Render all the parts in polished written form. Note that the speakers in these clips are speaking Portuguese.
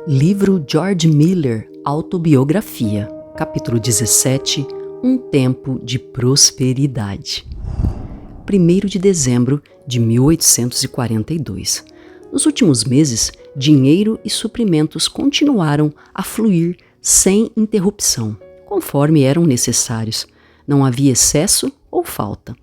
Livro George Miller, Autobiografia, capítulo 17, Um Tempo de Prosperidade. 1º de dezembro de 1842. Nos últimos meses, dinheiro e suprimentos continuaram a fluir sem interrupção, conforme eram necessários. Não havia excesso ou falta.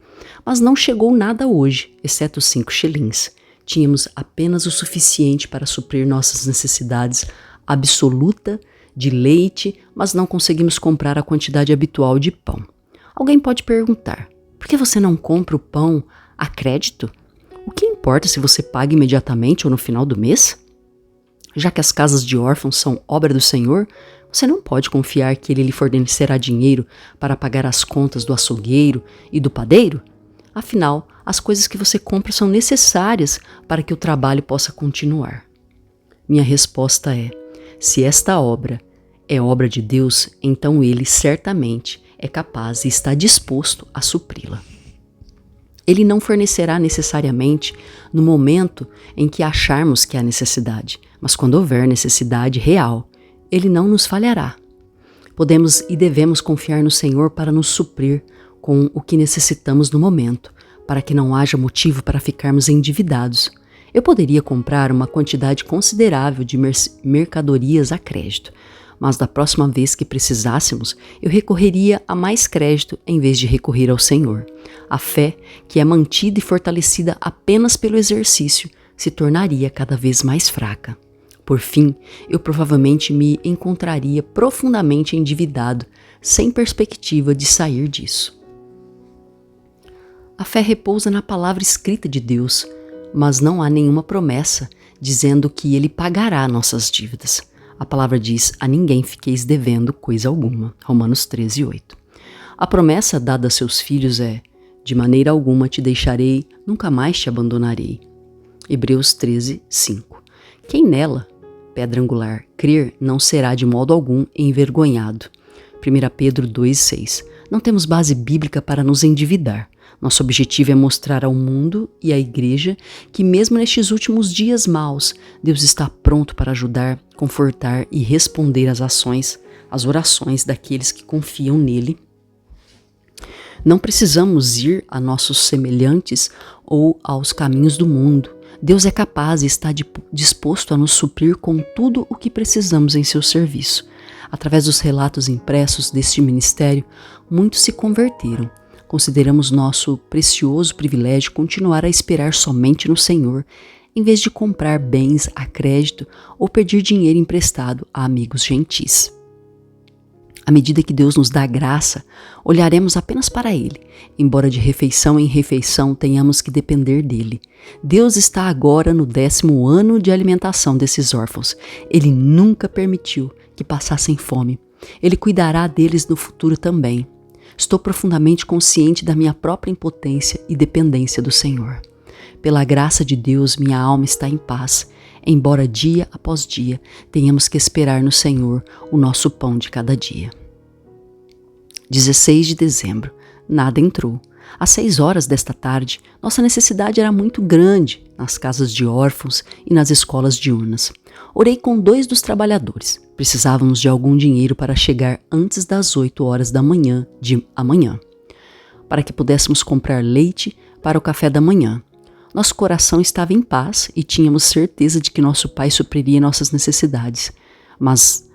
Mas não chegou nada hoje, exceto 5 shillings. Tínhamos apenas o suficiente para suprir nossas necessidades absoluta de leite, mas não conseguimos comprar a quantidade habitual de pão. Alguém pode perguntar, por que você não compra o pão a crédito? O que importa se você paga imediatamente ou no final do mês? Já que as casas de órfãos são obra do Senhor, você não pode confiar que Ele lhe fornecerá dinheiro para pagar as contas do açougueiro e do padeiro? Afinal, as coisas que você compra são necessárias para que o trabalho possa continuar. Minha resposta é, se esta obra é obra de Deus, então Ele certamente é capaz e está disposto a supri-la. Ele não fornecerá necessariamente no momento em que acharmos que há necessidade, mas quando houver necessidade real, Ele não nos falhará. Podemos e devemos confiar no Senhor para nos suprir com o que necessitamos no momento, para que não haja motivo para ficarmos endividados. Eu poderia comprar uma quantidade considerável de mercadorias a crédito, mas da próxima vez que precisássemos, eu recorreria a mais crédito em vez de recorrer ao Senhor. A fé, que é mantida e fortalecida apenas pelo exercício, se tornaria cada vez mais fraca. Por fim, eu provavelmente me encontraria profundamente endividado, sem perspectiva de sair disso. A fé repousa na palavra escrita de Deus, mas não há nenhuma promessa dizendo que Ele pagará nossas dívidas. A palavra diz, a ninguém fiqueis devendo coisa alguma. Romanos 13:8. A promessa dada a seus filhos é, de maneira alguma te deixarei, nunca mais te abandonarei. Hebreus 13:5. Quem nela, pedra angular, crer não será de modo algum envergonhado. 1 Pedro 2:6. Não temos base bíblica para nos endividar. Nosso objetivo é mostrar ao mundo e à igreja que mesmo nestes últimos dias maus, Deus está pronto para ajudar, confortar e responder às orações daqueles que confiam nele. Não precisamos ir a nossos semelhantes ou aos caminhos do mundo. Deus é capaz e está disposto a nos suprir com tudo o que precisamos em seu serviço. Através dos relatos impressos deste ministério, muitos se converteram. Consideramos nosso precioso privilégio continuar a esperar somente no Senhor, em vez de comprar bens a crédito ou pedir dinheiro emprestado a amigos gentis. À medida que Deus nos dá graça, olharemos apenas para Ele, embora de refeição em refeição tenhamos que depender dEle. Deus está agora no 10º ano de alimentação desses órfãos. Ele nunca permitiu que passassem fome. Ele cuidará deles no futuro também. Estou profundamente consciente da minha própria impotência e dependência do Senhor. Pela graça de Deus, minha alma está em paz, embora dia após dia tenhamos que esperar no Senhor o nosso pão de cada dia. 16 de dezembro. Nada entrou. Às 6 horas desta tarde, nossa necessidade era muito grande nas casas de órfãos e nas escolas diurnas. Orei com 2 dos trabalhadores. Precisávamos de algum dinheiro para chegar antes das 8 horas da manhã de amanhã, para que pudéssemos comprar leite para o café da manhã. Nosso coração estava em paz e tínhamos certeza de que nosso Pai supriria nossas necessidades. Mas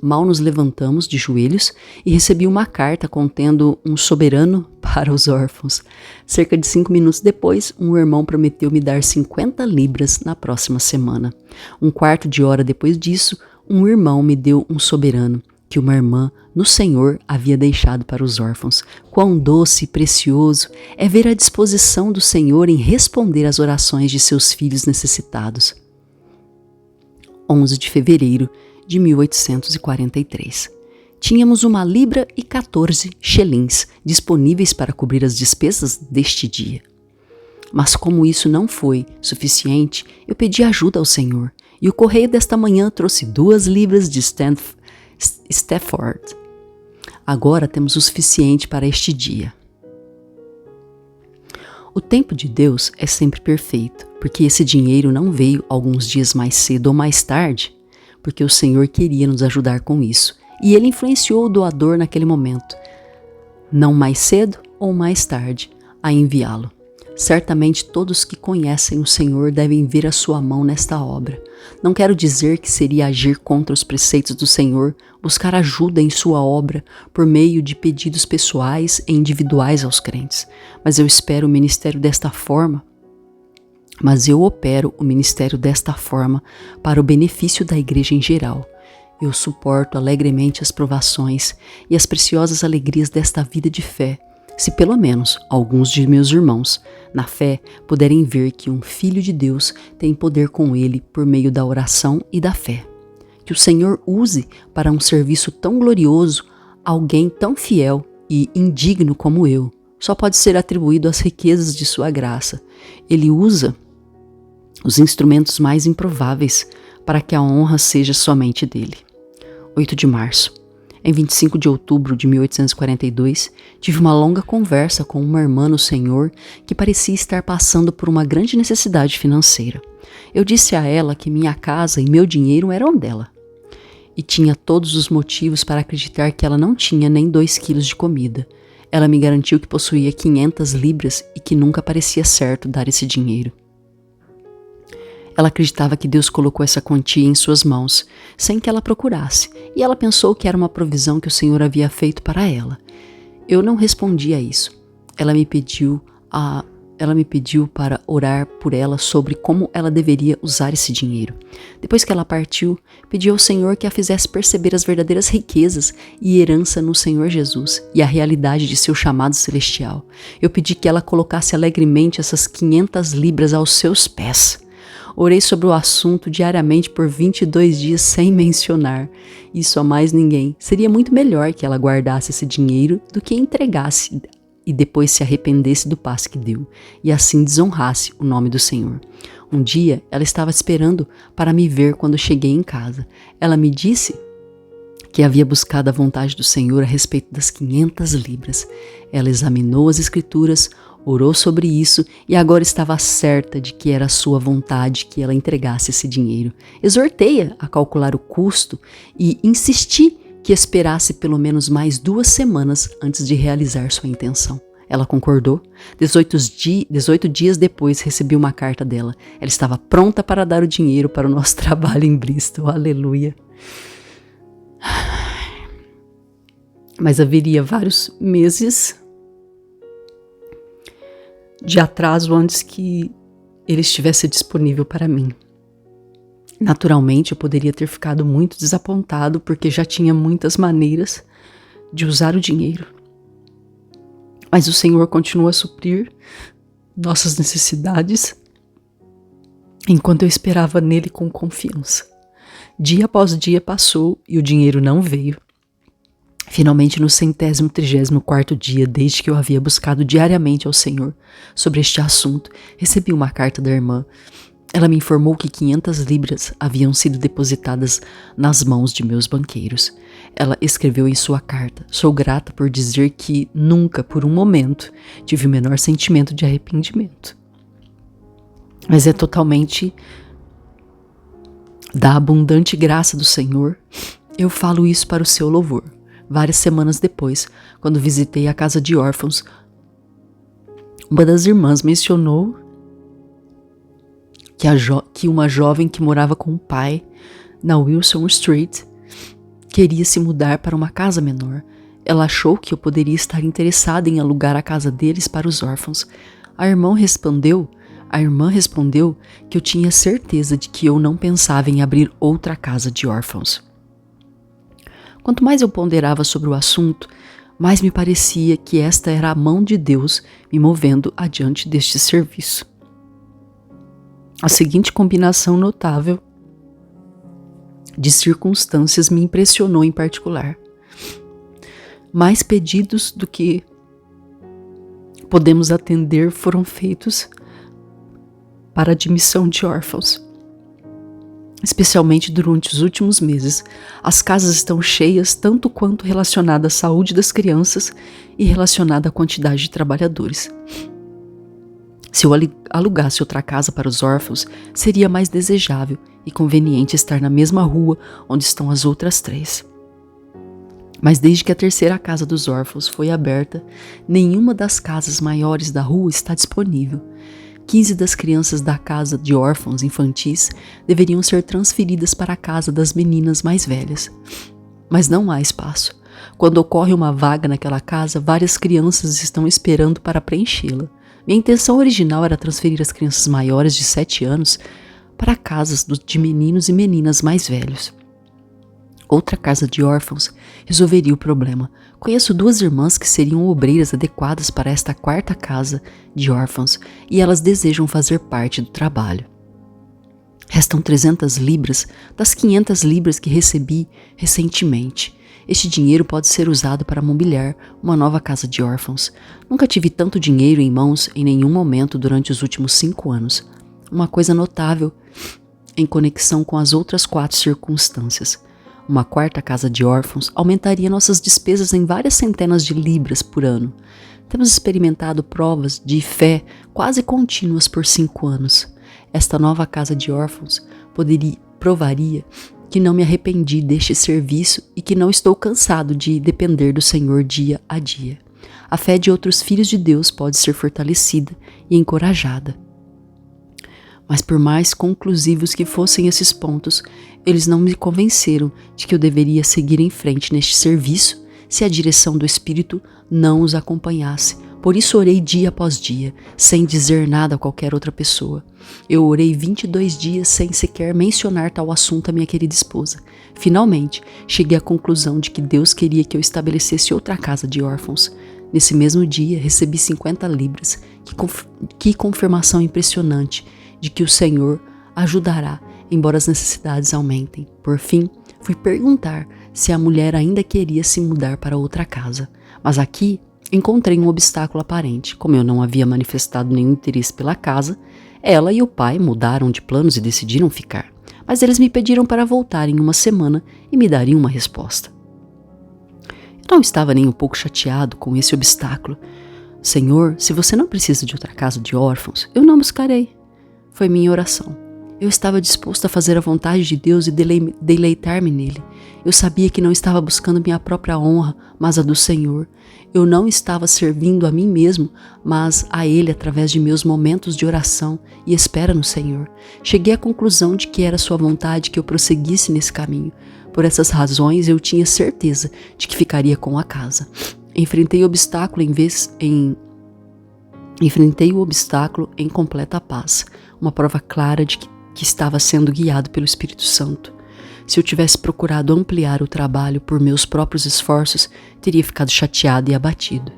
mal nos levantamos de joelhos e recebi uma carta contendo um soberano para os órfãos. Cerca de 5 minutos depois, um irmão prometeu me dar 50 libras na próxima semana. Um quarto de hora depois disso, um irmão me deu um soberano que uma irmã no Senhor havia deixado para os órfãos. Quão doce e precioso é ver a disposição do Senhor em responder às orações de seus filhos necessitados. 11 de fevereiro de 1843. Tínhamos 1 libra e 14 shillings disponíveis para cobrir as despesas deste dia. Mas como isso não foi suficiente, eu pedi ajuda ao Senhor, e o correio desta manhã trouxe 2 libras de Stafford. Agora temos o suficiente para este dia. O tempo de Deus é sempre perfeito, porque esse dinheiro não veio alguns dias mais cedo ou mais tarde, porque o Senhor queria nos ajudar com isso, e Ele influenciou o doador naquele momento, não mais cedo ou mais tarde, a enviá-lo. Certamente todos que conhecem o Senhor devem ver a sua mão nesta obra. Não quero dizer que seria agir contra os preceitos do Senhor, buscar ajuda em sua obra por meio de pedidos pessoais e individuais aos crentes, mas eu opero o ministério desta forma para o benefício da igreja em geral. Eu suporto alegremente as provações e as preciosas alegrias desta vida de fé, se pelo menos alguns de meus irmãos, na fé, puderem ver que um filho de Deus tem poder com ele por meio da oração e da fé. Que o Senhor use para um serviço tão glorioso alguém tão fiel e indigno como eu. Só pode ser atribuído às riquezas de sua graça. Ele usa os instrumentos mais improváveis para que a honra seja somente dele. 8 de março. Em 25 de outubro de 1842, tive uma longa conversa com uma irmã no Senhor que parecia estar passando por uma grande necessidade financeira. Eu disse a ela que minha casa e meu dinheiro eram dela. E tinha todos os motivos para acreditar que ela não tinha nem 2 quilos de comida. Ela me garantiu que possuía 500 libras e que nunca parecia certo dar esse dinheiro. Ela acreditava que Deus colocou essa quantia em suas mãos, sem que ela procurasse, e ela pensou que era uma provisão que o Senhor havia feito para ela. Eu não respondi a isso. Ela me pediu para orar por ela sobre como ela deveria usar esse dinheiro. Depois que ela partiu, pediu ao Senhor que a fizesse perceber as verdadeiras riquezas e herança no Senhor Jesus e a realidade de seu chamado celestial. Eu pedi que ela colocasse alegremente essas 500 libras aos seus pés. Orei sobre o assunto diariamente por 22 dias sem mencionar isso a mais ninguém. Seria muito melhor que ela guardasse esse dinheiro do que entregasse e depois se arrependesse do passo que deu, e assim desonrasse o nome do Senhor. Um dia, ela estava esperando para me ver quando cheguei em casa. Ela me disse que havia buscado a vontade do Senhor a respeito das 500 libras. Ela examinou as Escrituras, orou sobre isso e agora estava certa de que era a sua vontade que ela entregasse esse dinheiro. Exortei-a a calcular o custo e insisti que esperasse pelo menos mais 2 semanas antes de realizar sua intenção. Ela concordou. 18 dias depois recebi uma carta dela. Ela estava pronta para dar o dinheiro para o nosso trabalho em Bristol. Aleluia. Mas haveria vários meses de atraso antes que ele estivesse disponível para mim. Naturalmente, eu poderia ter ficado muito desapontado porque já tinha muitas maneiras de usar o dinheiro. Mas o Senhor continua a suprir nossas necessidades enquanto eu esperava nele com confiança. Dia após dia passou e o dinheiro não veio. Finalmente, no 134º dia, desde que eu havia buscado diariamente ao Senhor sobre este assunto, recebi uma carta da irmã. Ela me informou que 500 libras haviam sido depositadas nas mãos de meus banqueiros. Ela escreveu em sua carta: "Sou grata por dizer que nunca, por um momento, tive o menor sentimento de arrependimento. Mas é totalmente da abundante graça do Senhor. Eu falo isso para o seu louvor." Várias semanas depois, quando visitei a casa de órfãos, uma das irmãs mencionou que uma jovem que morava com o pai na Wilson Street queria se mudar para uma casa menor. Ela achou que eu poderia estar interessada em alugar a casa deles para os órfãos. A irmã respondeu que eu tinha certeza de que eu não pensava em abrir outra casa de órfãos. Quanto mais eu ponderava sobre o assunto, mais me parecia que esta era a mão de Deus me movendo adiante deste serviço. A seguinte combinação notável de circunstâncias me impressionou em particular. Mais pedidos do que podemos atender foram feitos para a admissão de órfãos. Especialmente durante os últimos meses, as casas estão cheias tanto quanto relacionada à saúde das crianças e relacionada à quantidade de trabalhadores. Se eu alugasse outra casa para os órfãos, seria mais desejável e conveniente estar na mesma rua onde estão as outras 3. Mas desde que a terceira casa dos órfãos foi aberta, nenhuma das casas maiores da rua está disponível. 15 das crianças da casa de órfãos infantis deveriam ser transferidas para a casa das meninas mais velhas. Mas não há espaço. Quando ocorre uma vaga naquela casa, várias crianças estão esperando para preenchê-la. Minha intenção original era transferir as crianças maiores de 7 anos para casas de meninos e meninas mais velhos. Outra casa de órfãos resolveria o problema. Conheço 2 irmãs que seriam obreiras adequadas para esta 4ª casa de órfãos e elas desejam fazer parte do trabalho. Restam 300 libras das 500 libras que recebi recentemente. Este dinheiro pode ser usado para mobiliar uma nova casa de órfãos. Nunca tive tanto dinheiro em mãos em nenhum momento durante os últimos 5 anos. Uma coisa notável em conexão com as outras 4 circunstâncias. Uma 4ª casa de órfãos aumentaria nossas despesas em várias centenas de libras por ano. Temos experimentado provas de fé quase contínuas por 5 anos. Esta nova casa de órfãos provaria que não me arrependi deste serviço e que não estou cansado de depender do Senhor dia a dia. A fé de outros filhos de Deus pode ser fortalecida e encorajada. Mas por mais conclusivos que fossem esses pontos, eles não me convenceram de que eu deveria seguir em frente neste serviço se a direção do Espírito não os acompanhasse. Por isso orei dia após dia, sem dizer nada a qualquer outra pessoa. Eu orei 22 dias sem sequer mencionar tal assunto à minha querida esposa. Finalmente, cheguei à conclusão de que Deus queria que eu estabelecesse outra casa de órfãos. Nesse mesmo dia, recebi 50 libras. Que confirmação impressionante de que o Senhor ajudará, embora as necessidades aumentem. Por fim, fui perguntar se a mulher ainda queria se mudar para outra casa. Mas aqui encontrei um obstáculo aparente. Como eu não havia manifestado nenhum interesse pela casa, ela e o pai mudaram de planos e decidiram ficar. Mas eles me pediram para voltar em uma semana e me dariam uma resposta. Eu não estava nem um pouco chateado com esse obstáculo. Senhor, se você não precisa de outra casa de órfãos, eu não buscarei. Foi minha oração. Eu estava disposto a fazer a vontade de Deus e deleitar-me nele. Eu sabia que não estava buscando minha própria honra, mas a do Senhor. Eu não estava servindo a mim mesmo, mas a Ele através de meus momentos de oração e espera no Senhor. Cheguei à conclusão de que era sua vontade que eu prosseguisse nesse caminho. Por essas razões, eu tinha certeza de que ficaria com a casa. Enfrentei o obstáculo em completa paz, uma prova clara de que estava sendo guiado pelo Espírito Santo. Se eu tivesse procurado ampliar o trabalho por meus próprios esforços, teria ficado chateado e abatido.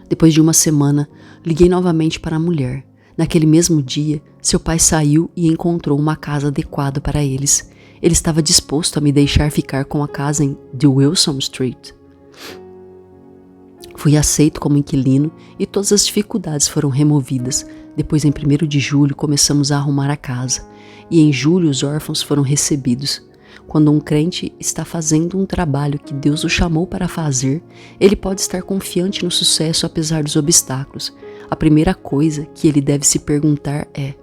Depois de uma semana, liguei novamente para a mulher. Naquele mesmo dia, seu pai saiu e encontrou uma casa adequada para eles. Ele estava disposto a me deixar ficar com a casa de Wilson Street. Fui aceito como inquilino e todas as dificuldades foram removidas. Depois, em 1º de julho, começamos a arrumar a casa. E em julho, os órfãos foram recebidos. Quando um crente está fazendo um trabalho que Deus o chamou para fazer, ele pode estar confiante no sucesso apesar dos obstáculos. A primeira coisa que ele deve se perguntar é: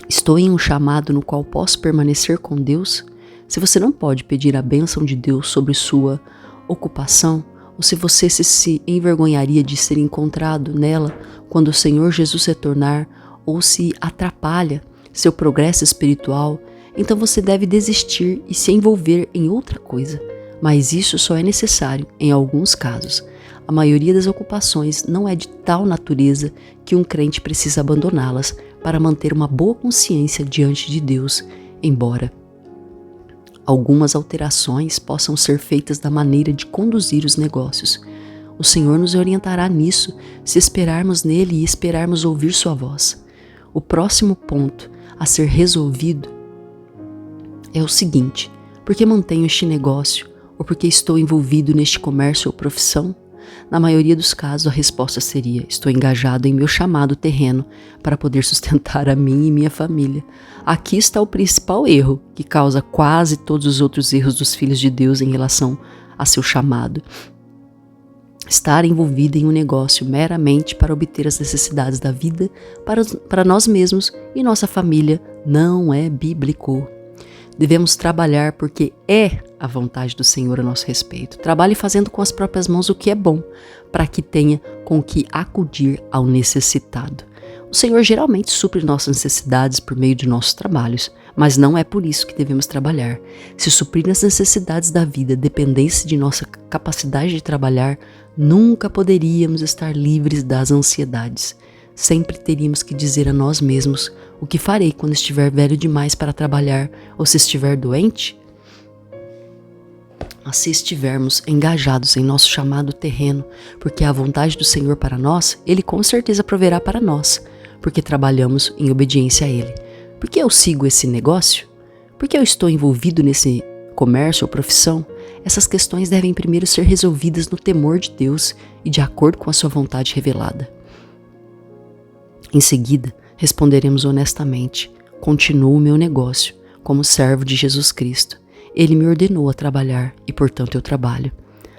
estou em um chamado no qual posso permanecer com Deus? Se você não pode pedir a bênção de Deus sobre sua ocupação, ou se você se envergonharia de ser encontrado nela quando o Senhor Jesus retornar, ou se atrapalha seu progresso espiritual, então você deve desistir e se envolver em outra coisa. Mas isso só é necessário em alguns casos. A maioria das ocupações não é de tal natureza que um crente precisa abandoná-las para manter uma boa consciência diante de Deus, embora algumas alterações possam ser feitas da maneira de conduzir os negócios. O Senhor nos orientará nisso se esperarmos nele e esperarmos ouvir sua voz. O próximo ponto a ser resolvido é o seguinte: por que mantenho este negócio ou por que estou envolvido neste comércio ou profissão? Na maioria dos casos, a resposta seria: estou engajado em meu chamado terreno para poder sustentar a mim e minha família. Aqui está o principal erro que causa quase todos os outros erros dos filhos de Deus em relação a seu chamado. Estar envolvido em um negócio meramente para obter as necessidades da vida para nós mesmos e nossa família não é bíblico. Devemos trabalhar porque é a vontade do Senhor a nosso respeito. Trabalhe fazendo com as próprias mãos o que é bom, para que tenha com que acudir ao necessitado. O Senhor geralmente supre nossas necessidades por meio de nossos trabalhos, mas não é por isso que devemos trabalhar. Se suprir as necessidades da vida dependesse de nossa capacidade de trabalhar, nunca poderíamos estar livres das ansiedades. Sempre teríamos que dizer a nós mesmos: o que farei quando estiver velho demais para trabalhar, ou se estiver doente? Mas se estivermos engajados em nosso chamado terreno, porque é a vontade do Senhor para nós, Ele com certeza proverá para nós, porque trabalhamos em obediência a Ele. Por que eu sigo esse negócio? Por que eu estou envolvido nesse comércio ou profissão? Essas questões devem primeiro ser resolvidas no temor de Deus e de acordo com a sua vontade revelada. Em seguida, responderemos honestamente: continuo o meu negócio como servo de Jesus Cristo. Ele me ordenou a trabalhar e, portanto, eu trabalho.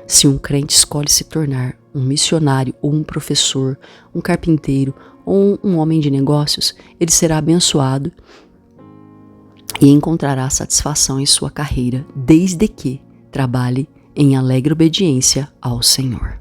Se um crente escolhe se tornar um missionário ou um professor, um carpinteiro ou um homem de negócios, ele será abençoado e encontrará satisfação em sua carreira, desde que trabalhe em alegre obediência ao Senhor.